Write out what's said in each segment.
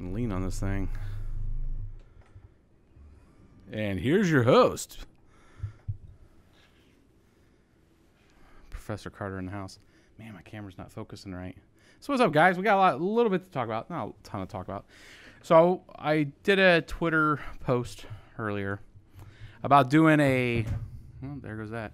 and lean on this thing. And here's your host, Professor Carter in the house. Man, my camera's not focusing right. So what's up, guys? We got a little bit to talk about. Not a ton to talk about. So I did a Twitter post earlier about doing a... Oh, there goes that.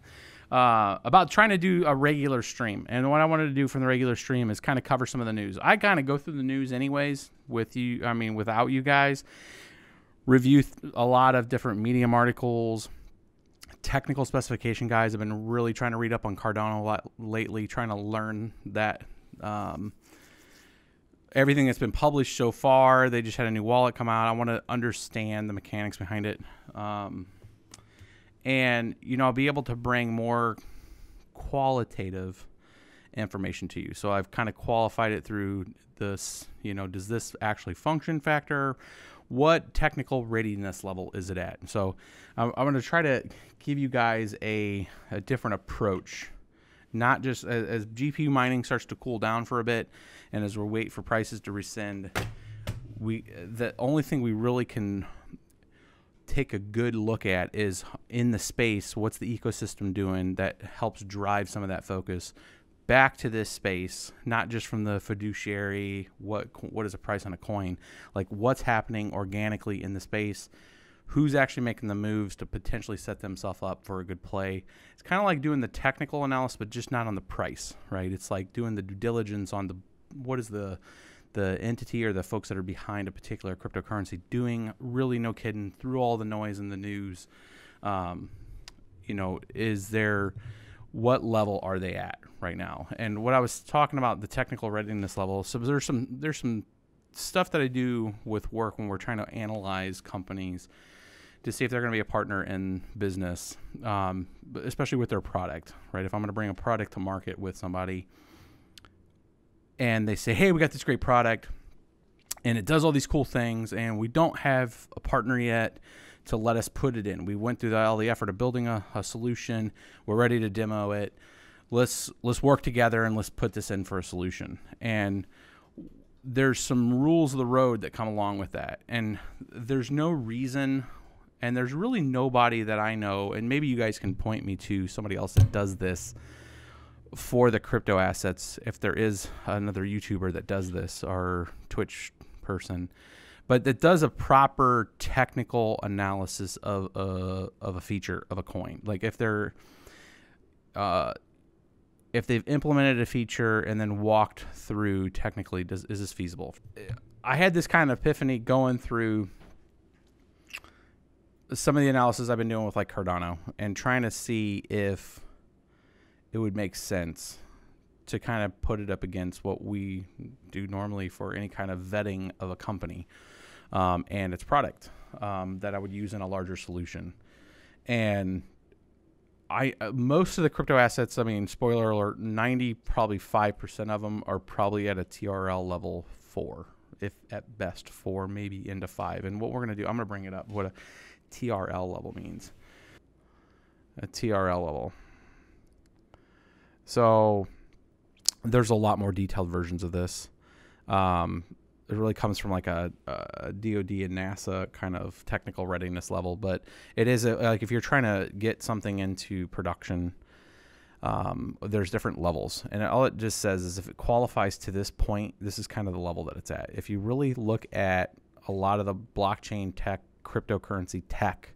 About trying to do a regular stream. And what I wanted to do from the regular stream is kind of cover some of the news. I kind of go through the news anyways with you. I mean, without you guys. Review a lot of different Medium articles. Technical specification guys have been really trying to read up on Cardano a lot lately, trying to learn that everything that's been published so far. They just had a new wallet come out. I want to understand the mechanics behind it. And, you know, I'll be able to bring more qualitative information to you. So I've kind of qualified it through this, you know, does this actually function factor? What technical readiness level is it at? So I'm going to try to give you guys a different approach, not just as GPU mining starts to cool down for a bit and as we wait for prices to rescind, the only thing we really can take a good look at is in the space, what's the ecosystem doing that helps drive some of that focus back to this space, not just from the fiduciary, what is the price on a coin, like what's happening organically in the space, who's actually making the moves to potentially set themselves up for a good play. It's kind of like doing the technical analysis, but just not on the price, right? It's like doing the due diligence on what is the entity or the folks that are behind a particular cryptocurrency doing, really, no kidding, through all the noise in the news. You know, what level are they at right now? And what I was talking about, the technical readiness level. So there's some stuff that I do with work when we're trying to analyze companies to see if they're going to be a partner in business, especially with their product, right? If I'm going to bring a product to market with somebody, and they say, hey, we got this great product, and it does all these cool things, and we don't have a partner yet to let us put it in. We went through all the effort of building a solution. We're ready to demo it. Let's work together, and let's put this in for a solution. And there's some rules of the road that come along with that. And there's no reason, and there's really nobody that I know, and maybe you guys can point me to somebody else that does this for the crypto assets, if there is another YouTuber that does this or Twitch person, but that does a proper technical analysis of a feature of a coin. Like if they've implemented a feature and then walked through technically, is this feasible? I had this kind of epiphany going through some of the analysis I've been doing with like Cardano and trying to see if it would make sense to kind of put it up against what we do normally for any kind of vetting of a company and its product that I would use in a larger solution. And most of the crypto assets, I mean, spoiler alert, 95% of them are probably at a TRL level 4, if at best 4, maybe into 5. And what we're going to do, I'm going to bring it up, what a TRL level means. A TRL level. So there's a lot more detailed versions of this. It really comes from like a DoD and NASA kind of technical readiness level, but it is like if you're trying to get something into production, there's different levels, and all it just says is if it qualifies to this point, this is kind of the level that it's at. If you really look at a lot of the blockchain tech, cryptocurrency tech,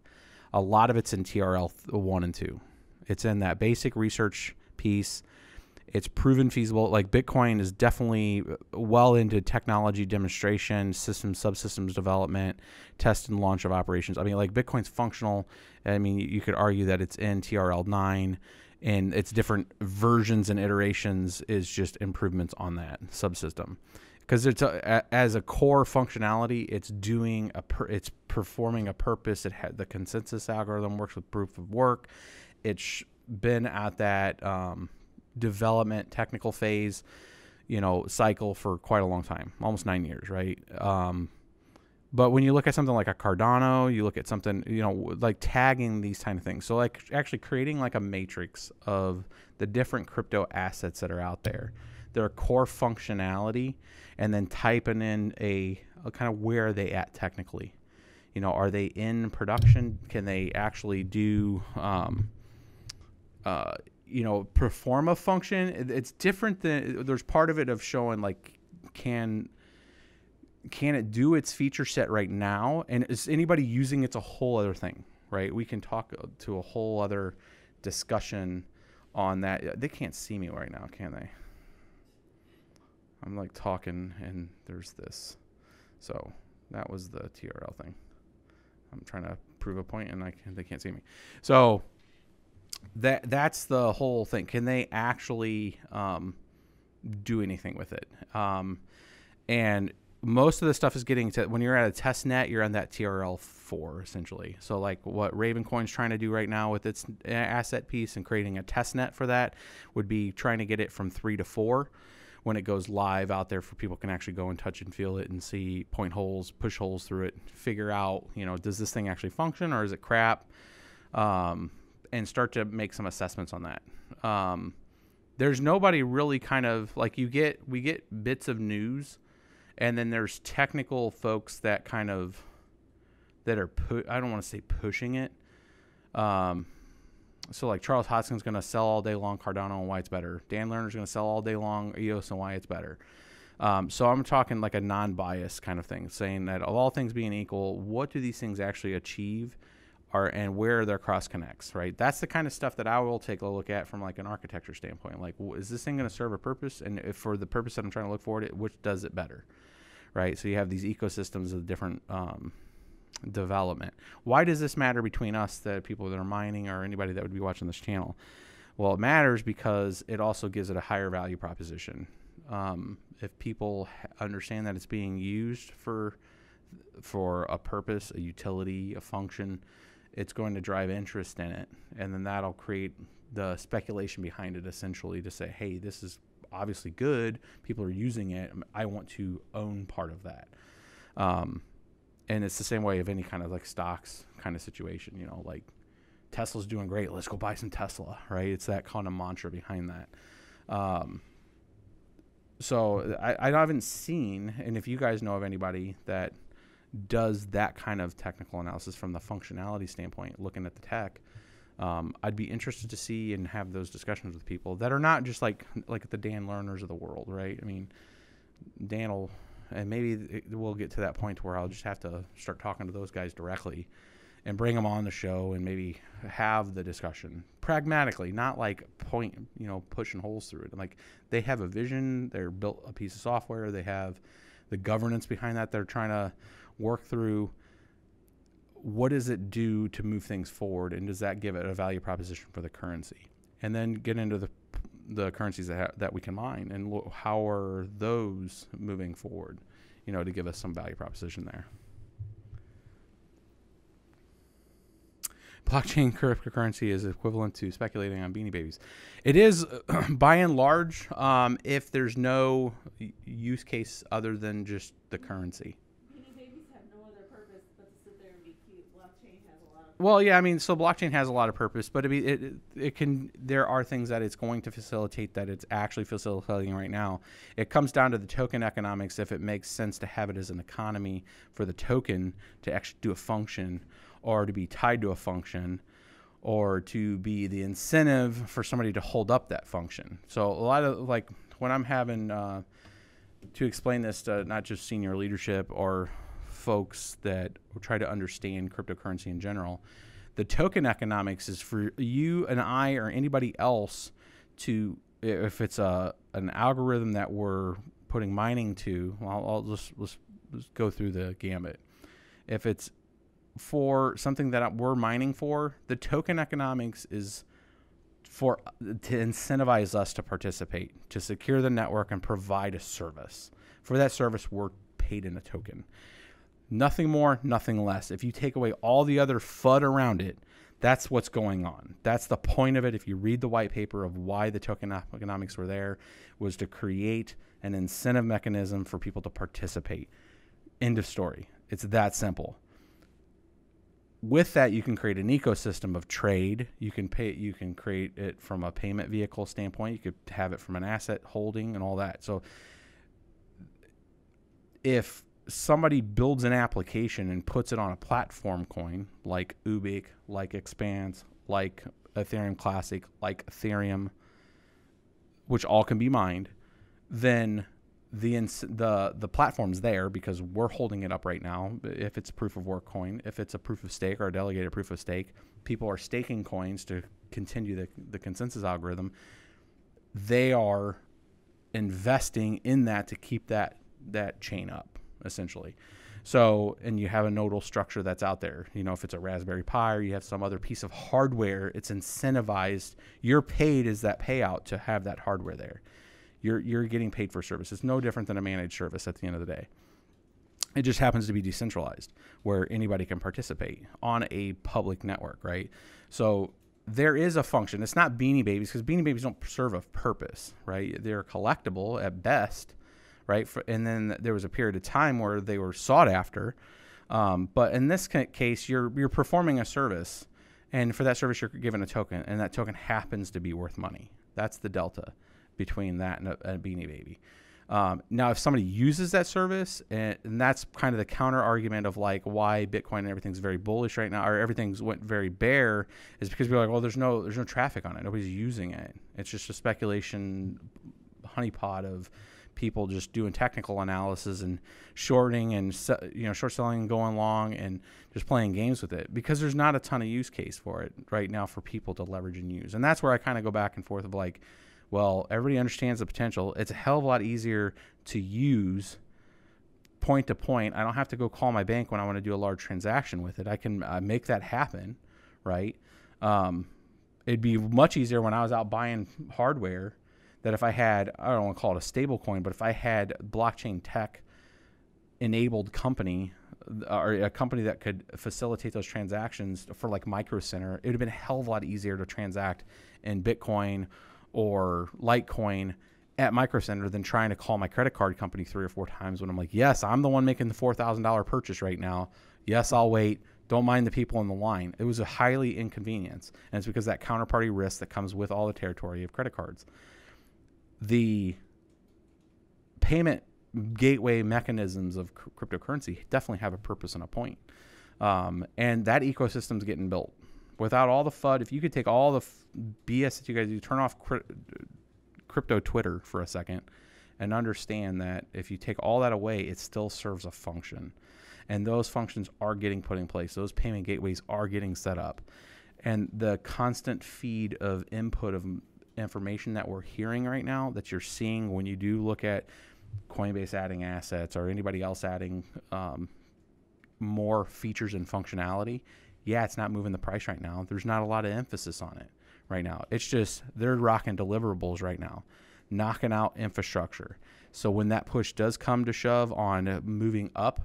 a lot of it's in TRL 1 and 2. It's in that basic research piece. It's proven feasible. Like Bitcoin is definitely well into technology demonstration, subsystems development, test and launch of operations. I mean, like Bitcoin's functional. I mean, you could argue that it's in TRL 9 and its different versions and iterations is just improvements on that subsystem. Because it's as a core functionality, it's performing a purpose. It had the consensus algorithm works with proof of work. It's been at that development technical phase, cycle for quite a long time, almost 9 years, right? But when you look at something like a Cardano, you look at something, like tagging these kind of things. So like actually creating like a matrix of the different crypto assets that are out there their core functionality, and then typing in a kind of where are they at technically. You know, are they in production? Can they actually do, you know, perform a function? It's different than, there's part of it of showing like, can it do its feature set right now? And is anybody using it's a whole other thing, right? We can talk to a whole other discussion on that. They can't see me right now, can they? I'm like talking and there's this. So that was the TRL thing. I'm trying to prove a point and they can't see me. So that's the whole thing. Can they actually do anything with it? And most of the stuff is getting to, when you're at a test net, you're on that TRL 4 essentially. So like what RavenCoin's trying to do right now with its asset piece and creating a test net for that would be trying to get it from 3 to 4 when it goes live out there for people can actually go and touch and feel it and see, point holes, push holes through it, figure out, you know, does this thing actually function or is it crap? And start to make some assessments on that. There's nobody really kind of like we get bits of news. And then there's technical folks that kind of, that are, I don't want to say pushing it. So like Charles Hoskins going to sell all day long Cardano and why it's better. Dan Lerner's going to sell all day long EOS and why it's better. So I'm talking like a non-biased kind of thing, saying that of all things being equal, what do these things actually achieve and where are their cross connects, right? That's the kind of stuff that I will take a look at from like an architecture standpoint. Like, is this thing going to serve a purpose? And if for the purpose that I'm trying to look for it, which does it better? Right, so you have these ecosystems of different development. Why does this matter between us, the people that are mining, or anybody that would be watching this channel? Well, it matters because it also gives it a higher value proposition. If people understand that it's being used for a purpose, a utility, a function, it's going to drive interest in it, and then that'll create the speculation behind it, essentially, to say, hey, this is obviously good, people are using it, I want to own part of that. And it's the same way of any kind of like stocks kind of situation, you know, like Tesla's doing great, let's go buy some Tesla, right? It's that kind of mantra behind that. So I haven't seen, and if you guys know of anybody that does that kind of technical analysis from the functionality standpoint, looking at the tech, I'd be interested to see and have those discussions with people that are not just like the Dan Lerners of the world, right? I mean, Dan will, and maybe we'll get to that point where I'll just have to start talking to those guys directly and bring them on the show and maybe have the discussion pragmatically, not like pushing holes through it. Like, they have a vision, they're built a piece of software, they have the governance behind that they're trying to work through. What does it do to move things forward, and does that give it a value proposition for the currency? And then get into the currencies that we can mine, and how are those moving forward, you know, to give us some value proposition there. Blockchain cryptocurrency is equivalent to speculating on Beanie Babies. It is, by and large, if there's no use case other than just the currency. Well, yeah, I mean, so blockchain has a lot of purpose, but I mean, there are things that it's going to facilitate that it's actually facilitating right now. It comes down to the token economics, if it makes sense to have it as an economy for the token to actually do a function, or to be tied to a function, or to be the incentive for somebody to hold up that function. So a lot of, like, when I'm having to explain this to not just senior leadership or folks that try to understand cryptocurrency in general, the token economics is for you and I or anybody else to, if it's an algorithm that we're putting mining to, well, let's go through the gamut. If it's for something that we're mining for, the token economics is to incentivize us to participate, to secure the network and provide a service. For that service, we're paid in a token. Nothing more, nothing less. If you take away all the other FUD around it, that's what's going on. That's the point of it. If you read the white paper of why the token economics were there, was to create an incentive mechanism for people to participate. End of story. It's that simple. with that, you can create an ecosystem of trade. You can create it from a payment vehicle standpoint. You could have it from an asset holding and all that. So if somebody builds an application and puts it on a platform coin like Ubiq, like Expanse, like Ethereum Classic, like Ethereum, which all can be mined, then the platform's there because we're holding it up right now. If it's a proof of work coin, if it's a proof of stake or a delegated proof of stake, people are staking coins to continue the consensus algorithm. They are investing in that to keep that chain up, essentially. So, and you have a nodal structure that's out there. You know, if it's a Raspberry Pi or you have some other piece of hardware, it's incentivized. You're paid as that payout to have that hardware there. You're getting paid for service. It's no different than a managed service at the end of the day. It just happens to be decentralized where anybody can participate on a public network, right? So there is a function. It's not Beanie Babies because Beanie Babies don't serve a purpose, right? They're collectible at best, right? And then there was a period of time where they were sought after. But in this case, you're performing a service, and for that service, you're given a token, and that token happens to be worth money. That's the delta between that and a Beanie Baby. Now, if somebody uses that service, and that's kind of the counter argument of like why Bitcoin and everything's very bullish right now, or everything's went very bear, is because we're like, well, there's no traffic on it. Nobody's using it. It's just a speculation honeypot of people just doing technical analysis and shorting and short selling and going long and just playing games with it because there's not a ton of use case for it right now for people to leverage and use. And that's where I kind of go back and forth of like, well, everybody understands the potential. It's a hell of a lot easier to use point to point. I don't have to go call my bank when I want to do a large transaction with it. I can make that happen, right? It'd be much easier when I was out buying hardware that if I had, I don't want to call it a stable coin, but if I had blockchain tech enabled company or a company that could facilitate those transactions for like Micro Center, it would have been a hell of a lot easier to transact in Bitcoin or Litecoin at Micro Center than trying to call my credit card company 3 or 4 times when I'm like, yes, I'm the one making the $4,000 purchase right now. Yes, I'll wait. Don't mind the people in the line. It was a highly inconvenience. And it's because that counterparty risk that comes with all the territory of credit cards. The payment gateway mechanisms of cryptocurrency definitely have a purpose and a point. And that ecosystem's getting built. Without all the FUD, if you could take all the BS that you guys do, turn off crypto Twitter for a second and understand that if you take all that away, it still serves a function. And those functions are getting put in place. Those payment gateways are getting set up. And the constant feed of input of information that we're hearing right now that you're seeing when you do look at Coinbase adding assets or anybody else adding more features and functionality, yeah, it's not moving the price right now. There's not a lot of emphasis on it right now. It's just they're rocking deliverables right now, knocking out infrastructure. So when that push does come to shove on moving up,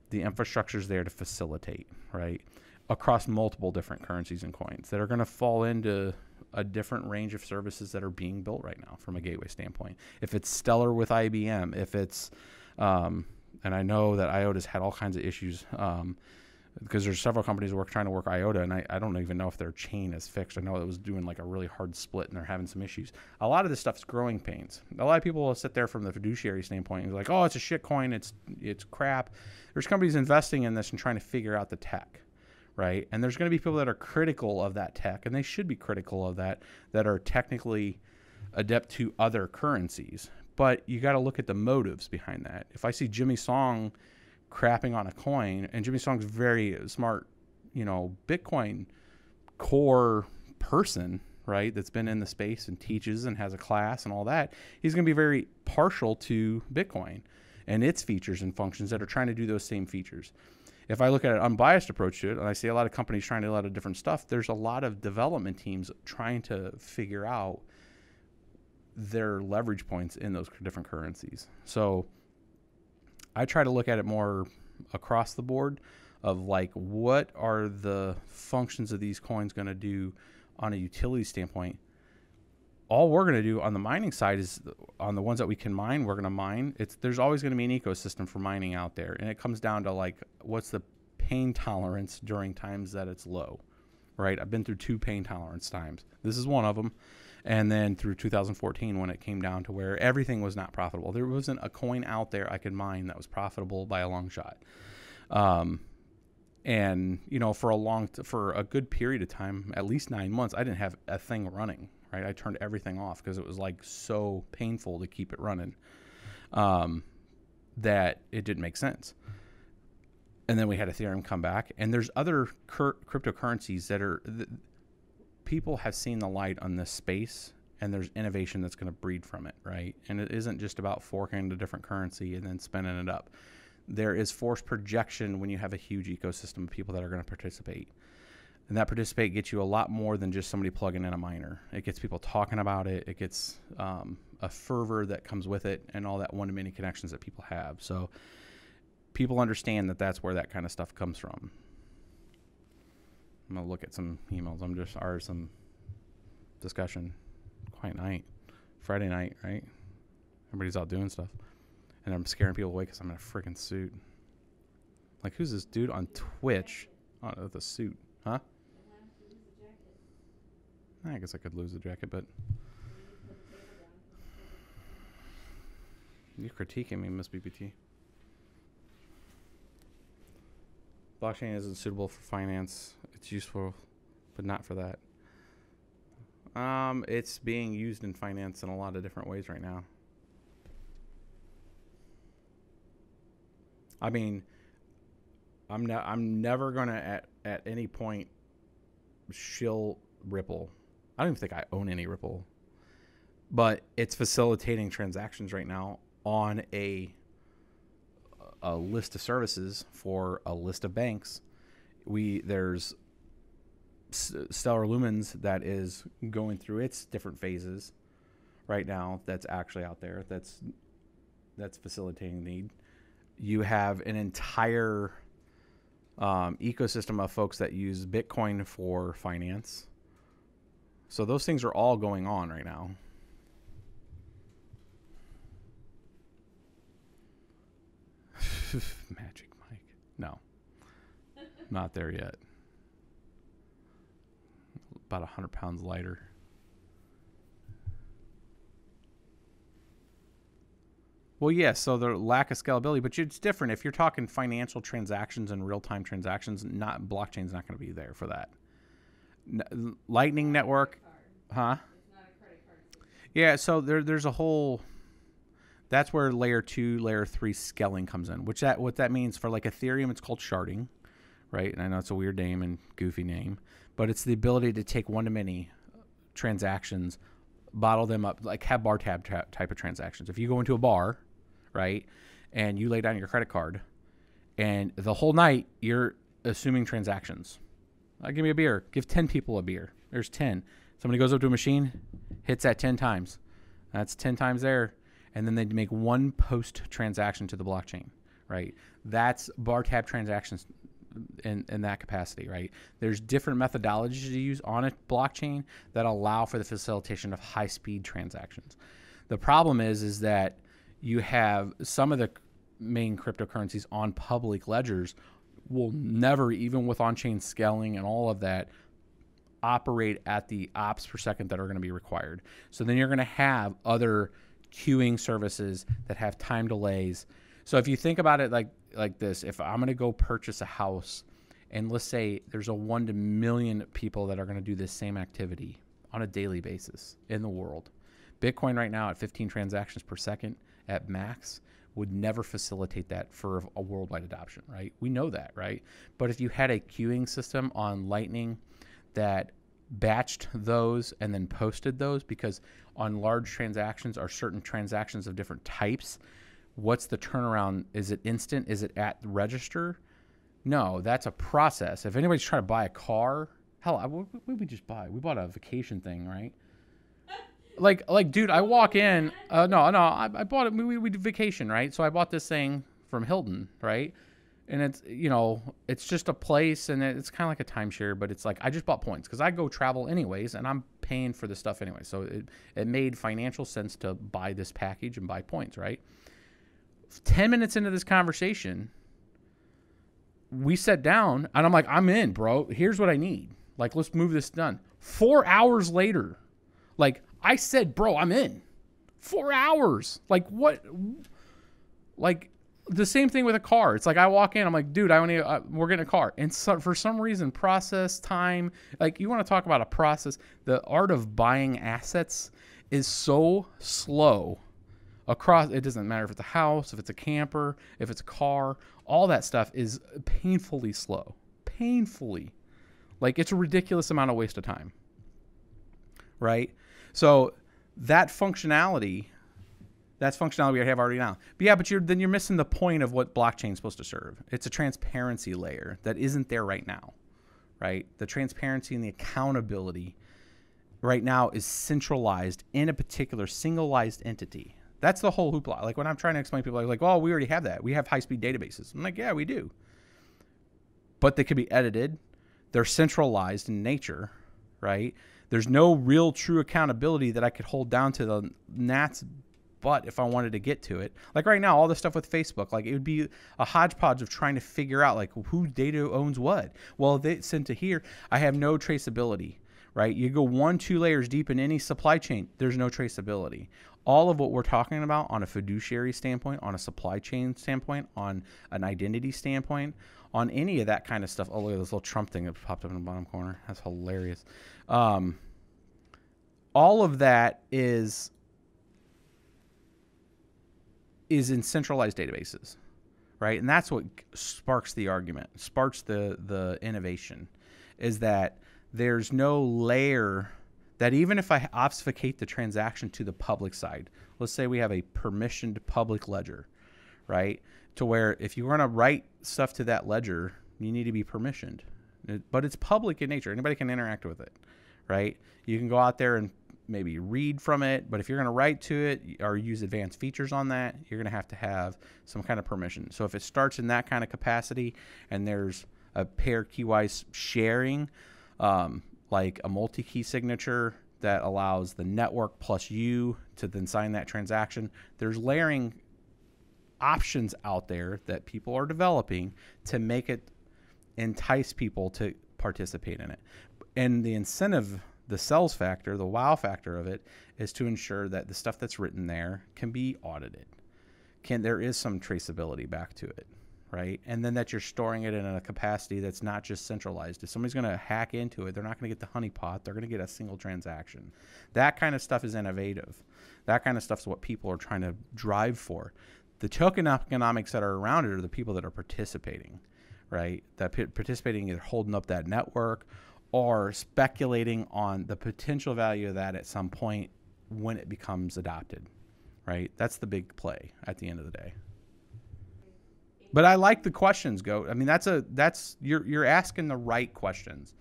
the infrastructure's there to facilitate, right, across multiple different currencies and coins that are going to fall into a different range of services that are being built right now from a gateway standpoint. If it's Stellar with IBM, if it's, and I know that IOTA's had all kinds of issues because there's several companies trying to work IOTA, and I don't even know if their chain is fixed. I know it was doing like a really hard split, and they're having some issues. A lot of this stuff is growing pains. A lot of people will sit there from the fiduciary standpoint and be like, oh, it's a shit coin, it's crap. There's companies investing in this and trying to figure out the tech. Right. And there's going to be people that are critical of that tech, and they should be critical of that are technically adept to other currencies. But you got to look at the motives behind that. If I see Jimmy Song crapping on a coin, and Jimmy Song's very smart, Bitcoin core person, right, that's been in the space and teaches and has a class and all that, he's going to be very partial to Bitcoin and its features and functions that are trying to do those same features. If I look at an unbiased approach to it, and I see a lot of companies trying to do a lot of different stuff, there's a lot of development teams trying to figure out their leverage points in those different currencies. So I try to look at it more across the board of like, what are the functions of these coins going to do on a utility standpoint? All we're going to do on the mining side is on the ones that we can mine, we're going to mine. There's always going to be an ecosystem for mining out there. And it comes down to like, what's the pain tolerance during times that it's low, right? I've been through 2 pain tolerance times. This is one of them. And then through 2014 when it came down to where everything was not profitable. There wasn't a coin out there I could mine that was profitable by a long shot. And, you know, for a good period of time, at least 9 months, I didn't have a thing running, right? I turned everything off because it was like so painful to keep it running that it didn't make sense. And then we had Ethereum come back, and there's other cryptocurrencies that people have seen the light on this space, and there's innovation that's going to breed from it, right? And it isn't just about forking a different currency and then spinning it up. There is force projection when you have a huge ecosystem of people that are going to participate. And that participate gets you a lot more than just somebody plugging in a miner. It gets people talking about it. It gets a fervor that comes with it and all that one-to-many connections that people have. So people understand that that's where that kind of stuff comes from. I'm going to look at some emails. Some discussion. Quiet night. Friday night, right? Everybody's out doing stuff. And I'm scaring people away because I'm in a freaking suit. Like, who's this dude on Twitch? Oh, with a suit. Huh? I guess I could lose the jacket, but... You're critiquing me, Miss BBT. Blockchain isn't suitable for finance. It's useful, but not for that. It's being used in finance in a lot of different ways right now. I mean, I'm never gonna at any point shill Ripple. I don't even think I own any Ripple, but it's facilitating transactions right now on a list of services for a list of banks. There's Stellar Lumens that is going through its different phases right now. That's actually out there. That's facilitating need. You have an entire ecosystem of folks that use Bitcoin for finance. So those things are all going on right now. Magic Mike. No. Not there yet. About 100 pounds lighter. Well, yes, yeah, so the lack of scalability, but it's different. If you're talking financial transactions and real-time transactions, blockchain's not going to be there for that. Lightning Network, huh? It's not a credit card. Yeah, so there's a whole... That's where layer 2, layer 3 scaling comes in. What that means for like Ethereum, it's called sharding, right? And I know it's a weird name and goofy name, but it's the ability to take one-to-many transactions, bottle them up, like have bar tab type of transactions. If you go into a bar, right, and you lay down your credit card, and the whole night you're assuming transactions. Give me a beer. Give 10 people a beer. There's 10. Somebody goes up to a machine, hits that 10 times. That's 10 times there. And then they make one post transaction to the blockchain, right? That's bar tab transactions in that capacity, right? There's different methodologies to use on a blockchain that allow for the facilitation of high-speed transactions. The problem is that you have some of the main cryptocurrencies on public ledgers will never, even with on-chain scaling and all of that, operate at the ops per second that are going to be required. So then you're going to have other queuing services that have time delays. So if you think about it like this, if I'm going to go purchase a house, and let's say there's a 1 to million people that are going to do this same activity on a daily basis in the world. Bitcoin right now at 15 transactions per second at max would never facilitate that for a worldwide adoption, right? We know that, right? But if you had a queuing system on Lightning that batched those and then posted those, because on large transactions are certain transactions of different types, what's the turnaround? Is it instant? Is it at the register? No, that's a process. If anybody's trying to buy a car, hell, what did we just buy? We bought a vacation thing, right? Like, dude, I walk in. No, I bought it. We did vacation, right? So I bought this thing from Hilton, right? And it's, you know, it's just a place, and it's kind of like a timeshare, but it's like I just bought points because I go travel anyways, and I'm paying for this stuff anyway. So it made financial sense to buy this package and buy points, right? 10 minutes into this conversation, we sat down and I'm like, I'm in, bro. Here's what I need. Like, let's move this done. 4 hours later, like I said, bro, I'm in. 4 hours. Like what? Like the same thing with a car. It's like I walk in, I'm like, dude, we're getting a car. And so, for some reason, process time, like you want to talk about a process, the art of buying assets is so slow across. It doesn't matter if it's a house, if it's a camper, if it's a car, all that stuff is painfully slow. Painfully. Like it's a ridiculous amount of waste of time. Right? So that's functionality we have already now. But yeah, but then you're missing the point of what blockchain is supposed to serve. It's a transparency layer that isn't there right now, right? The transparency and the accountability right now is centralized in a particular singleized entity. That's the whole hoopla. Like when I'm trying to explain to people, like, oh, we already have that. We have high-speed databases. I'm like, yeah, we do. But they could be edited. They're centralized in nature, right? There's no real true accountability that I could hold down to the gnat's butt if I wanted to get to it. Like right now, all the stuff with Facebook, like it would be a hodgepodge of trying to figure out like who data owns what. Well, if it's sent to here, I have no traceability, right? You go 1-2 layers deep in any supply chain, there's no traceability. All of what we're talking about on a fiduciary standpoint, on a supply chain standpoint, on an identity standpoint, on any of that kind of stuff. Oh, look at this little Trump thing that popped up in the bottom corner. That's hilarious. All of that is in centralized databases, right? And that's what sparks the argument, sparks the innovation, is that there's no layer that even if I obfuscate the transaction to the public side, let's say we have a permissioned public ledger, right? To where if you want to write stuff to that ledger, you need to be permissioned. But it's public in nature. Anybody can interact with it, right? You can go out there and maybe read from it, but if you're going to write to it or use advanced features on that, you're going to have some kind of permission. So if it starts in that kind of capacity and there's a pair keywise sharing, like a multi-key signature that allows the network plus you to then sign that transaction, there's layering options out there that people are developing to make it entice people to participate in it. And the incentive, the sales factor, the wow factor of it is to ensure that the stuff that's written there can be audited. There is some traceability back to it, right? And then that you're storing it in a capacity that's not just centralized. If somebody's going to hack into it, they're not going to get the honeypot. They're going to get a single transaction. That kind of stuff is innovative. That kind of stuff is what people are trying to drive for. The token economics that are around it are the people that are participating, right? That participating either holding up that network or speculating on the potential value of that at some point when it becomes adopted, right? That's the big play at the end of the day. But I like the questions, Goat. I mean, you're asking the right questions.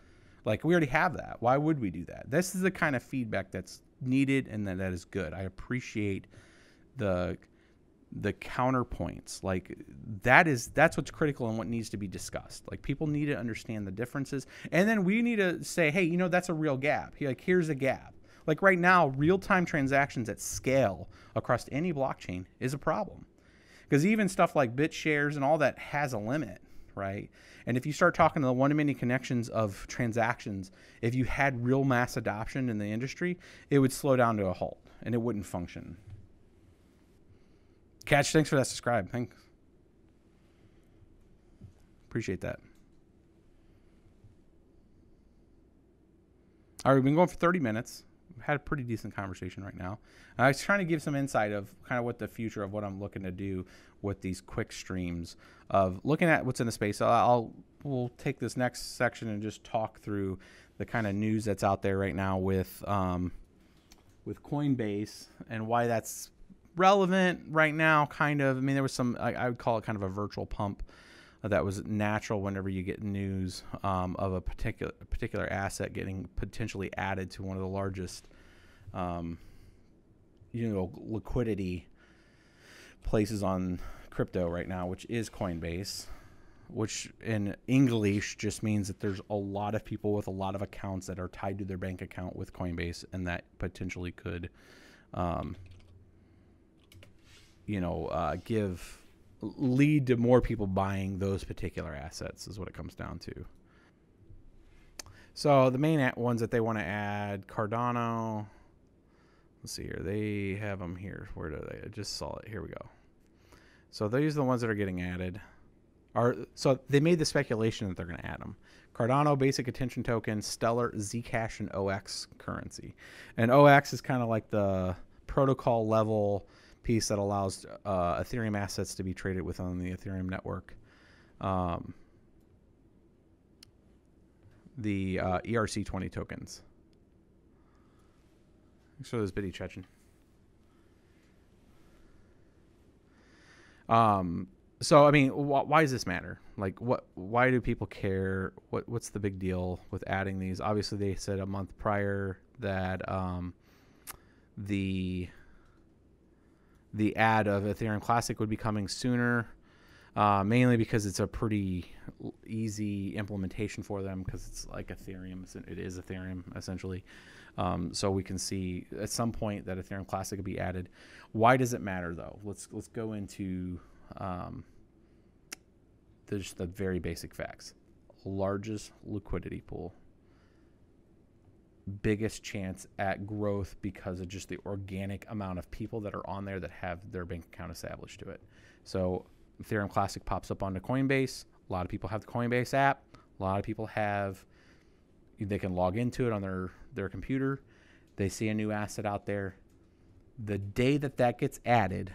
Like, we already have that. Why would we do that? This is the kind of feedback that's needed and that is good. I appreciate the counterpoints. Like that's what's critical and what needs to be discussed. Like, people need to understand the differences, and then we need to say, hey, that's a real gap. Like, here's a gap. Like right now, real-time transactions at scale across any blockchain is a problem, because even stuff like bit shares and all that has a limit, right? And if you start talking to the one-to-many connections of transactions, if you had real mass adoption in the industry, it would slow down to a halt and it wouldn't function. Catch, thanks for that subscribe. Thanks. Appreciate that. All right, we've been going for 30 minutes. We've had a pretty decent conversation right now. I was trying to give some insight of kind of what the future of what I'm looking to do with these quick streams of looking at what's in the space. We'll take this next section and just talk through the kind of news that's out there right now with Coinbase and why that's relevant right now, kind of. I mean, there was some, I would call it kind of a virtual pump that was natural whenever you get news of a particular asset getting potentially added to one of the largest, liquidity places on crypto right now, which is Coinbase, which in English just means that there's a lot of people with a lot of accounts that are tied to their bank account with Coinbase, and that potentially could give lead to more people buying those particular assets is what it comes down to. So the main ones that they want to add, Cardano. Let's see here. They have them here. Where do they? I just saw it. Here we go. So these are the ones that are getting added. So they made the speculation that they're going to add them. Cardano, Basic Attention Token, Stellar, Zcash, and OX currency. And OX is kind of like the protocol level piece that allows Ethereum assets to be traded within the Ethereum network. The ERC20 tokens. Thanks for this bitty Chechen. So I mean, why does this matter? Like, why do people care? What's the big deal with adding these? Obviously, they said a month prior that the add of Ethereum Classic would be coming sooner, mainly because it's a pretty easy implementation for them because it's like Ethereum. It is Ethereum essentially. So we can see at some point that Ethereum Classic will be added. Why does it matter though? Let's go into just the very basic facts. Largest liquidity pool, biggest chance at growth because of just the organic amount of people that are on there that have their bank account established to it. So Ethereum Classic pops up onto Coinbase. A lot of people have the Coinbase app. A lot of people they can log into it on their computer. They see a new asset out there. The day that gets added,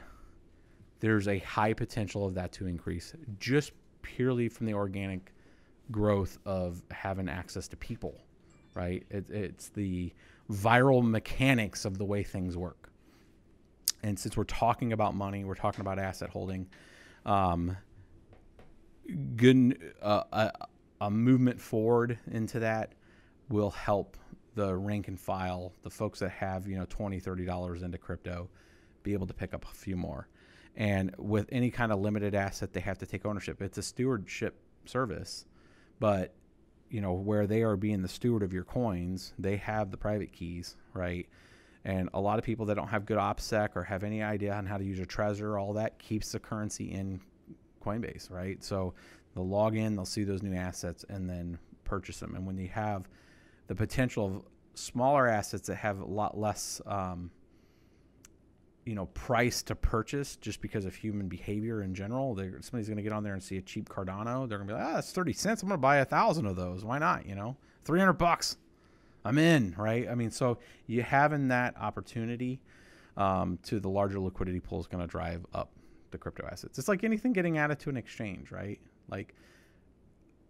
there's a high potential of that to increase just purely from the organic growth of having access to people, right? It's the viral mechanics of the way things work. And since we're talking about money, we're talking about asset holding, a movement forward into that will help the rank and file, the folks that have, $20, $30 into crypto, be able to pick up a few more. And with any kind of limited asset, they have to take ownership. It's a stewardship service, but where they are being the steward of your coins, they have the private keys, right? And a lot of people that don't have good OPSEC or have any idea on how to use a Trezor, all that keeps the currency in Coinbase, right? So they'll log in, they'll see those new assets, and then purchase them. And when you have the potential of smaller assets that have a lot less price to purchase just because of human behavior in general, somebody's going to get on there and see a cheap Cardano. They're going to be like, that's 30 cents. I'm going to buy 1,000 of those. Why not? $300. I'm in, right? I mean, so you having that opportunity to the larger liquidity pool is going to drive up the crypto assets. It's like anything getting added to an exchange, right? Like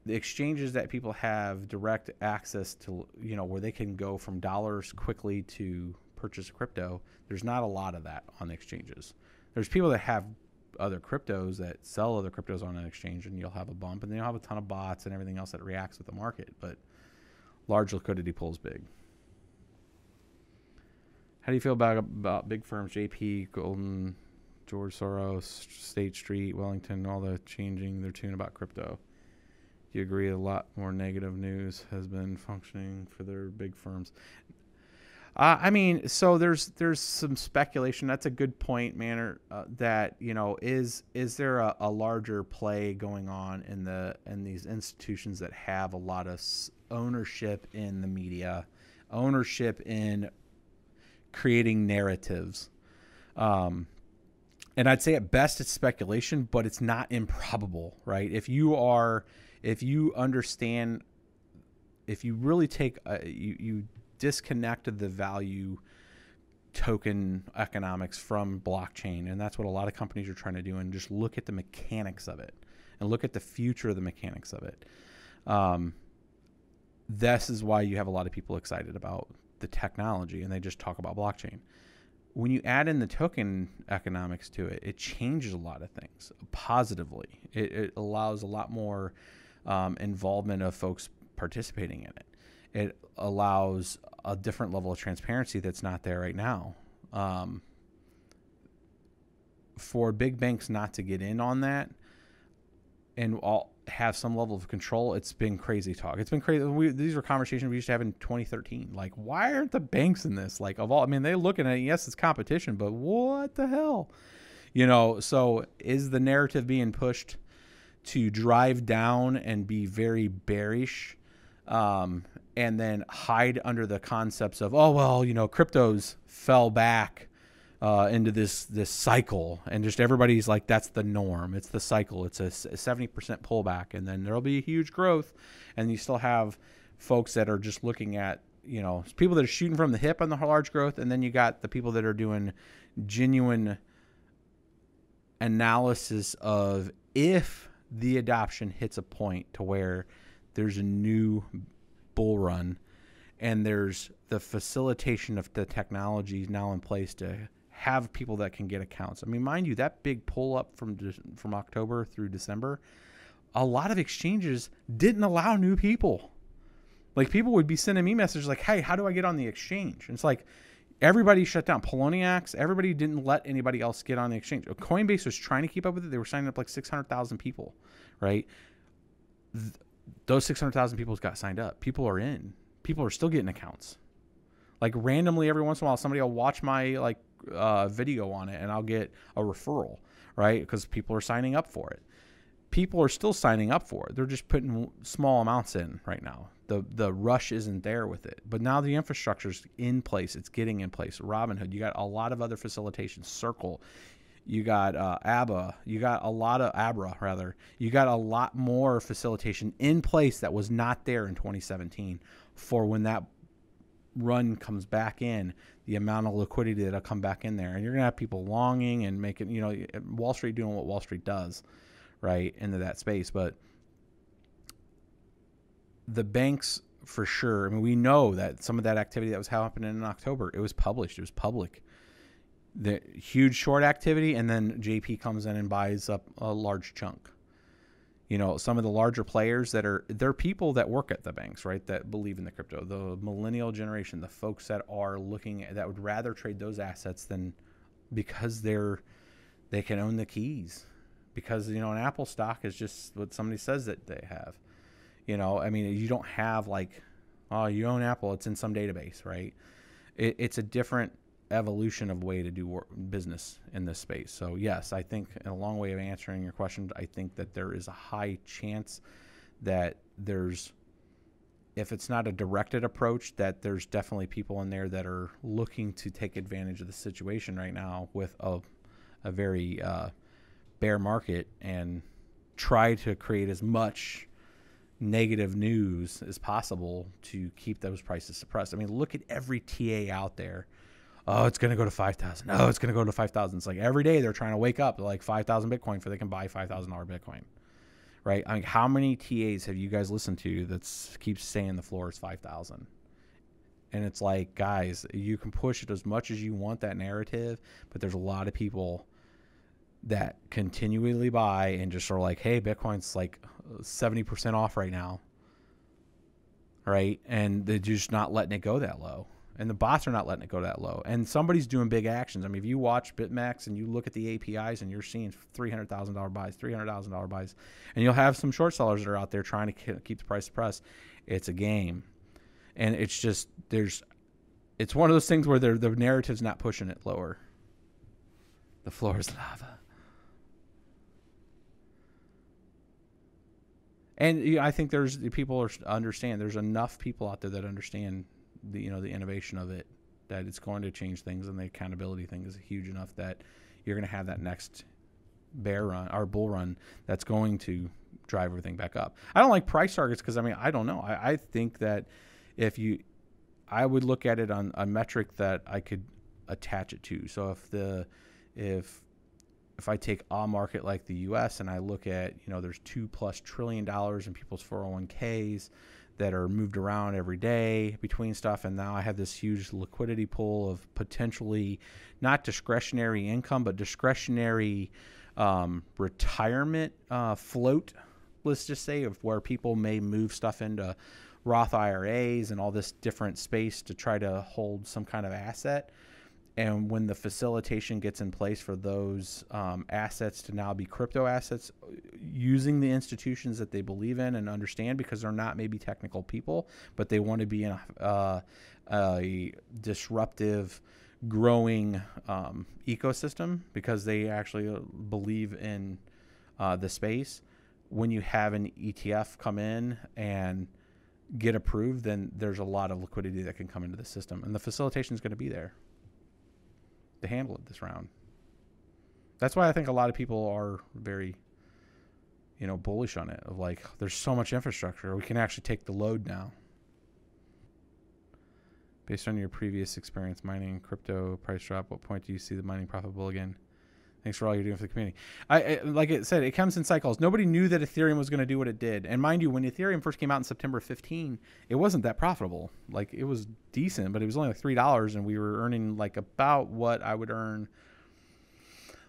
the exchanges that people have direct access to, where they can go from dollars quickly to purchase a crypto. There's not a lot of that on exchanges. There's people that have other cryptos that sell other cryptos on an exchange, and you'll have a bump, and then you'll have a ton of bots and everything else that reacts with the market. But large liquidity pool is big. How do you feel about big firms, JP, Golden, George Soros, State Street, Wellington, all the changing their tune about crypto? Do you agree a lot more negative news has been functioning for their big firms? I mean, so there's some speculation. That's a good point, Manor. That is there a larger play going on in these institutions that have a lot of ownership in the media, ownership in creating narratives, and I'd say at best it's speculation, but it's not improbable, right? If you understand, if you really take you disconnected the value token economics from blockchain, and that's what a lot of companies are trying to do, and just look at the mechanics of it and look at the future of the mechanics of it. This is why you have a lot of people excited about the technology, and they just talk about blockchain. When you add in the token economics to it, it changes a lot of things positively. It allows a lot more involvement of folks participating in it. It allows a different level of transparency that's not there right now. For big banks not to get in on that and have some level of control, it's been crazy talk. It's been crazy. These were conversations we used to have in 2013. Like, why aren't the banks in this? Like, they looking at it, yes, it's competition, but what the hell? You know, so is the narrative being pushed to drive down and be very bearish, and then hide under the concepts of, oh, well, you know, cryptos fell back into this cycle, and just everybody's like, that's the norm. It's the cycle. It's a 70% pullback, and then there'll be a huge growth. And you still have folks that are just looking at, you know, people that are shooting from the hip on the large growth, and then you got the people that are doing genuine analysis of if the adoption hits a point to where there's a new bull run and there's the facilitation of the technology now in place to have people that can get accounts. I mean, mind you, that big pull up from October through December, a lot of exchanges didn't allow new people. Like, people would be sending me messages like, hey, how do I get on the exchange? And it's like, everybody shut down. Poloniacs, everybody didn't let anybody else get on the exchange. Coinbase was trying to keep up with it. They were signing up like 600,000 people, right? Those 600,000 people got signed up. People are in. People are still getting accounts. Like, randomly, every once in a while, somebody will watch my video on it, and I'll get a referral, right? Because people are signing up for it. People are still signing up for it. They're just putting small amounts in right now. The rush isn't there with it. But now the infrastructure's in place. It's getting in place. Robinhood, you got a lot of other facilitations. Circle, you got ABA, you got a lot of ABRA, rather. You got a lot more facilitation in place that was not there in 2017 for when that run comes back in, the amount of liquidity that'll come back in there. And you're going to have people longing and making, you know, Wall Street doing what Wall Street does, right, into that space. But the banks, for sure, I mean, we know that some of that activity that was happening in October, it was published, it was public. The huge short activity, and then JP comes in and buys up a large chunk. You know, some of the larger players they're people that work at the banks, right, that believe in the crypto, the millennial generation, the folks that are looking at, that would rather trade those assets than, because they can own the keys, because, you know, an Apple stock is just what somebody says that they have. You know, I mean, you don't have like, oh, you own Apple, it's in some database, right? It's a different evolution of way to do business in this space. So yes, I think, in a long way of answering your question, I think that there is a high chance that there's, if it's not a directed approach, that there's definitely people in there that are looking to take advantage of the situation right now with a very bear market, and try to create as much negative news as possible to keep those prices suppressed. I mean, look at every TA out there. Oh, it's going to go to 5,000. Oh, it's going to go to 5,000. It's like every day they're trying to wake up to like 5,000 Bitcoin for they can buy $5,000 Bitcoin, right? I mean, how many TAs have you guys listened to that keeps saying the floor is 5,000? And it's like, guys, you can push it as much as you want, that narrative, but there's a lot of people that continually buy and just are like, hey, Bitcoin's like 70% off right now, right? And they're just not letting it go that low. And the bots are not letting it go that low. And somebody's doing big actions. I mean, if you watch BitMEX and you look at the APIs and you're seeing $300,000 buys, $300,000 buys, and you'll have some short sellers that are out there trying to keep the price suppressed. It's a game. And it's just, it's one of those things where the narrative's not pushing it lower. The floor is lava. And you know, I think there's enough people out there that understand the innovation of it, that it's going to change things, and the accountability thing is huge enough that you're going to have that next bear run or bull run that's going to drive everything back up. I don't like price targets because, I mean, I don't know. I think that I would look at it on a metric that I could attach it to. So if I take a market like the U.S. and I look at, there's $2+ trillion in people's 401ks that are moved around every day between stuff, and now I have this huge liquidity pool of potentially not discretionary income, but discretionary retirement float, let's just say, of where people may move stuff into Roth IRAs and all this different space to try to hold some kind of asset. And when the facilitation gets in place for those assets to now be crypto assets, using the institutions that they believe in and understand, because they're not maybe technical people, but they want to be in a disruptive growing ecosystem, because they actually believe in the space. When you have an ETF come in and get approved, then there's a lot of liquidity that can come into the system, and the facilitation is going to be there to handle it this round. That's why I think a lot of people are very, you know, bullish on it. Of like, there's so much infrastructure, we can actually take the load now. Based on your previous experience mining crypto price drop, what point do you see the mining profitable again? Thanks for all you're doing for the community. Like I said, it comes in cycles. Nobody knew that Ethereum was going to do what it did. And mind you, when Ethereum first came out in September 15, it wasn't that profitable. Like, it was decent, but it was only like $3, and we were earning like about what I would earn.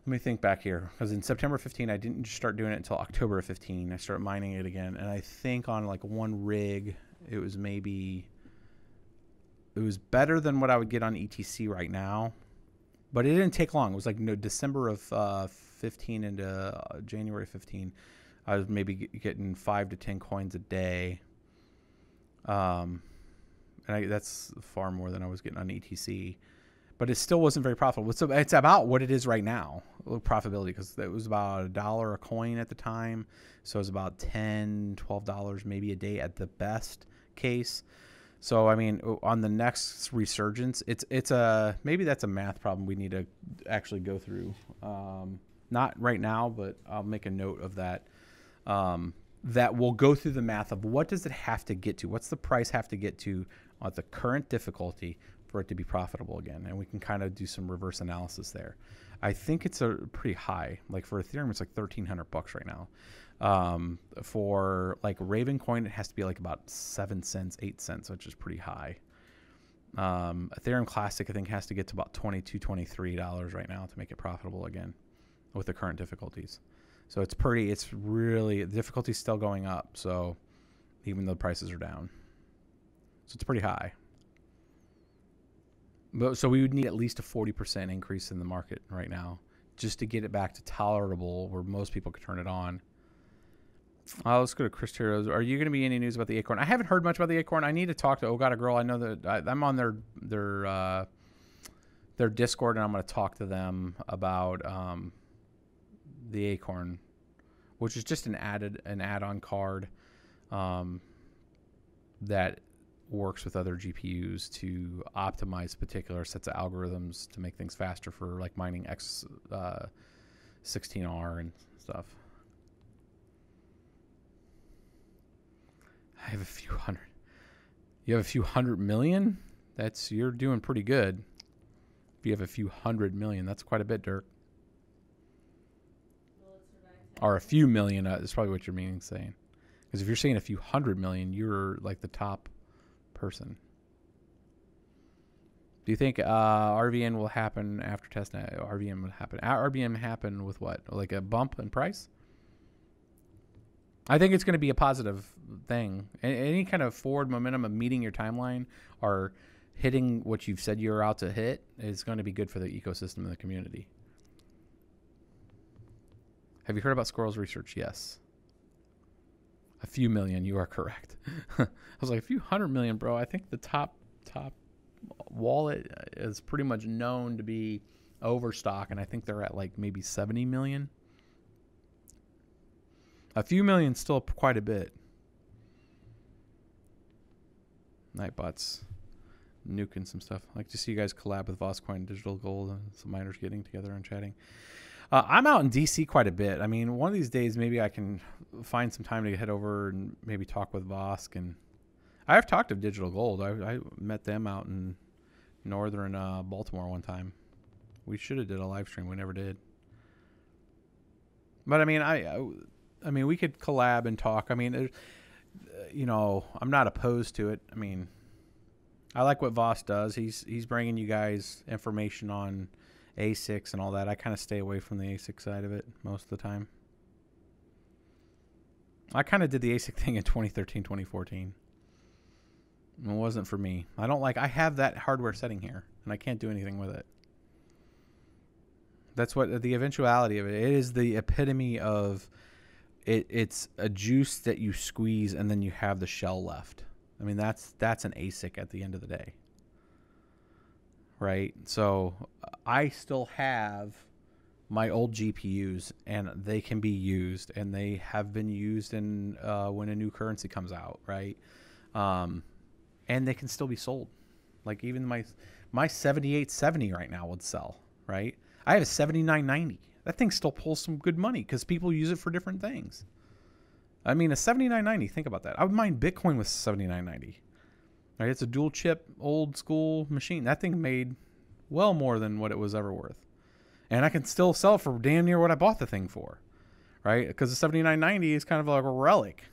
Let me think back here, because in September 15, I didn't start doing it until October 15. I started mining it again, and I think on like one rig, it was better than what I would get on ETC right now. But it didn't take long. It was like December of 15 into January 15. I was maybe getting 5 to 10 coins a day. That's far more than I was getting on ETC. But it still wasn't very profitable. It's about what it is right now, profitability, because it was about $1 a coin at the time. So it was about $10, $12 maybe a day at the best case. So, I mean, on the next resurgence, it's maybe that's a math problem we need to actually go through. Not right now, but I'll make a note of that. That we'll go through the math of what does it have to get to? What's the price have to get to at the current difficulty for it to be profitable again? And we can kind of do some reverse analysis there. I think it's a pretty high. Like for Ethereum, it's like $1,300 right now. For like RavenCoin, it has to be like about 7 cents, 8 cents, which is pretty high. Ethereum Classic, I think, has to get to about $22, $23 right now to make it profitable again with the current difficulties. So it's really, the difficulty's still going up. So even though the prices are down, so it's pretty high. But so we would need at least a 40% increase in the market right now just to get it back to tolerable where most people could turn it on. Let's go to Chris Heroes. Are you going to be any news about the Acorn? I haven't heard much about the Acorn. I need to talk to Oh God a Girl. I know that I'm on their Discord, and I'm going to talk to them about the Acorn, which is just an add-on card that works with other GPUs to optimize particular sets of algorithms to make things faster for like mining X16R and stuff. I have a few hundred. You have a few 100 million? You're doing pretty good. If you have a few 100 million, that's quite a bit, Dirk. Or a few million, is probably what you're saying. Because if you're saying a few 100 million, you're like the top person. Do you think RVN will happen after testnet? RVN will happen. RVN happen with what? Like a bump in price? I think it's going to be a positive thing. Any kind of forward momentum of meeting your timeline or hitting what you've said you're out to hit is going to be good for the ecosystem and the community. Have you heard about Squirrel's research? Yes. A few million. You are correct. I was like, a few 100 million, bro. I think the top wallet is pretty much known to be overstock, and I think they're at like maybe 70 million. A few million, still quite a bit. Nightbots nuking some stuff. I like to see you guys collab with VossCoin, Digital Gold, and some miners getting together and chatting. I'm out in DC quite a bit. I mean, one of these days, maybe I can find some time to head over and maybe talk with Vosk. And I have talked to Digital Gold. I met them out in northern Baltimore one time. We should have did a live stream. We never did. But I mean, I mean, we could collab and talk. I mean, you know, I'm not opposed to it. I mean, I like what Voss does. He's bringing you guys information on ASICs and all that. I kind of stay away from the ASIC side of it most of the time. I kind of did the ASIC thing in 2013, 2014. It wasn't for me. I have that hardware setting here, and I can't do anything with it. That's what the eventuality of it. It is the epitome of it's a juice that you squeeze and then you have the shell left. I mean, that's an ASIC at the end of the day. right? So I still have my old GPUs, and they can be used, and they have been used in when a new currency comes out, right? And they can still be sold. Like even my 7870 right now would sell, right? I have a 7990. That thing still pulls some good money because people use it for different things. I mean, a 7990, think about that. I would mine Bitcoin with 7990. Right? It's a dual chip, old school machine. That thing made well more than what it was ever worth. And I can still sell it for damn near what I bought the thing for, right? Because the 7990 is kind of like a relic.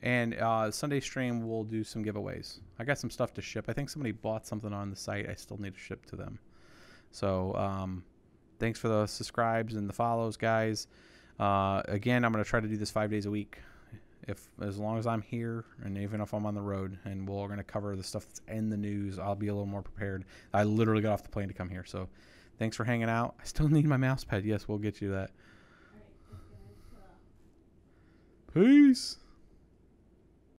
And Sunday stream, we'll do some giveaways. I got some stuff to ship. I think somebody bought something on the site. I still need to ship to them. So thanks for the subscribes and the follows, guys. Again, I'm going to try to do this 5 days a week, as long as I'm here, and even if I'm on the road. And we're going to cover the stuff that's in the news. I'll be a little more prepared. I literally got off the plane to come here. So thanks for hanging out. I still need my mouse pad. Yes, we'll get you that. Peace.